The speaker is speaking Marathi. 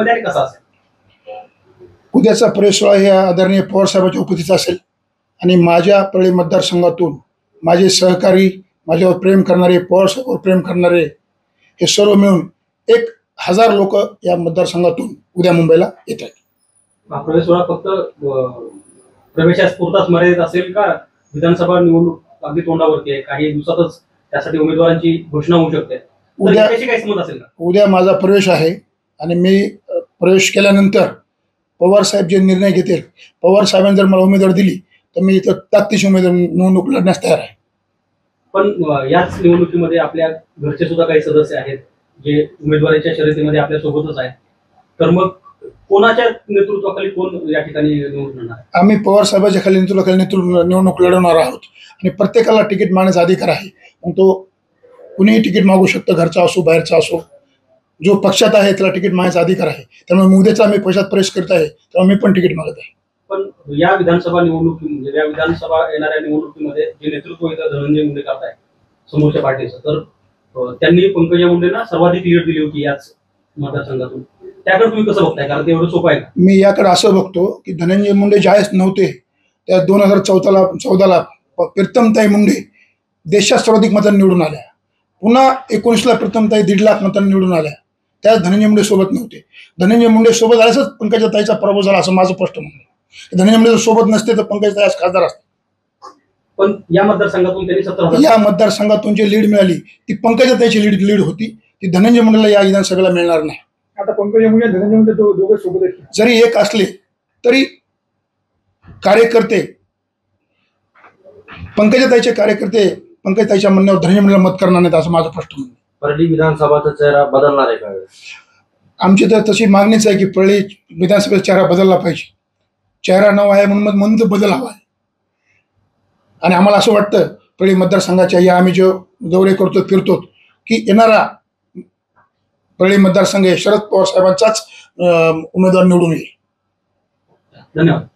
परिस्थितीमध्ये आणि कसा असेल? उद्याचा प्रेस सोहळा हे आदरणीय पवार साहेबांच्या उपस्थितीत असेल आणि माझ्या परळी मतदारसंघातून माझे सहकारी, माझ्यावर प्रेम करणारे, पवार साहेबांवर प्रेम करणारे हे सर्व मिळून 1000 लोक या मतदारसंघातून उद्या मुंबईला येत आहेत. हा प्रवेश सोहळा फक्त प्रवेशापुरताच मर्यादित असेल का विधानसभा निवडणूक अगदी तोंडावरती आहे, काही दिवसातच त्यासाठी उमेदवारांची घोषणा होऊ शकते? उद्या त्याशी काही संबंध असेल का? उद्या माझा प्रवेश आहे आणि मी प्रवेश केल्यानंतर पवार साहेब जे निर्णय घेतील, पवार साहेबांनी जर मला उमेदवार दिली तर मी इथं ताकदीची उमेदवार निवडणूक लढण्यास तयार आहे. पण याच निवडणुकीमध्ये आपल्या घरचे सुद्धा काही सदस्य आहेत जे उमेदवाराच्या शर्यतीमध्ये आपल्या सोबतच आहेत, तर मग कोणाच्या नेतृत्वाखाली कोण या ठिकाणी निवडून येणार? आम्ही पवार साहेबांच्या खाली नेतृत्वाखाली निवडणूक लढवणार आहोत आणि प्रत्येकाला तिकीट मागण्याचा अधिकार आहे. मग तो कुणीही तिकीट मागू शकतो, घरचा असो बाहेरचा असो, जो पक्षात आहे त्याला तिकीट मागण्याचा अधिकार आहे. त्यामुळे उद्याचा आम्ही पक्षात प्रवेश करत आहे त्यामुळे मी पण तिकीट मागत आहे. पण या विधानसभा निवडणुकीमध्ये, या विधानसभा येणाऱ्या निवडणुकीमध्ये जे नेतृत्व इथं धनंजय मुंडे करत आहे समोरच्या पार्टीचं, तर त्यांनी पंकजा मुंडेंना सर्वाधिक लीड दिली होती याच मतदारसंघातून. त्याकडे तुम्ही कसं बघताय, कारण ते एवढं सोपं आहे का? मी याकडे असं बघतो की धनंजय मुंडे ज्यावेळेस नव्हते त्या 2014ला प्रीतमताई मुंडे देशात सर्वाधिक मतांनी निवडून आल्या. पुन्हा 19ला प्रीतमताई 1.5 लाख मतांनी निवडून आल्या. त्याच धनंजय मुंडे सोबत नव्हते. धनंजय मुंडे सोबत आल्यासच पंकजाताईचा पराभव झाला असं माझं स्पष्ट म्हणणं आहे. धनंजय मुंडे सोबत नसते तर पंकजाताई आज खासदार असते. पण या मतदारसंघातून त्यांनी 17,000 या मतदारसंघातून जी लीड मिळाली ती पंकजाताईची लीड होती, ती धनंजय मुंडेला या विधानसभेला मिळणार नाही. आता पंकजा मुंडे धनंजय मुंडे दोघे सोबत आहेत. जरी एक असले तरी कार्यकर्ते, पंकजाताईचे कार्यकर्ते पंकजाताईच्या म्हणण्यावर धनंजय मुंडेला मत करणार नाहीत असं माझं स्पष्ट म्हणणं आहे. परळी विधानसभाचा चेहरा बदलणार आहे का? आमची तर तशी मागणीच आहे की परळी विधानसभेचा चेहरा बदलला पाहिजे. चेहरा नवा आहे म्हणून तर बदल हवा आहे. आणि आम्हाला असं वाटतं परळी मतदारसंघाच्या या आम्ही जो दौरे करतो फिरतो की येणारा परळी मतदारसंघ शरद पवार साहेबांचाच उमेदवार निवडून येईल. धन्यवाद.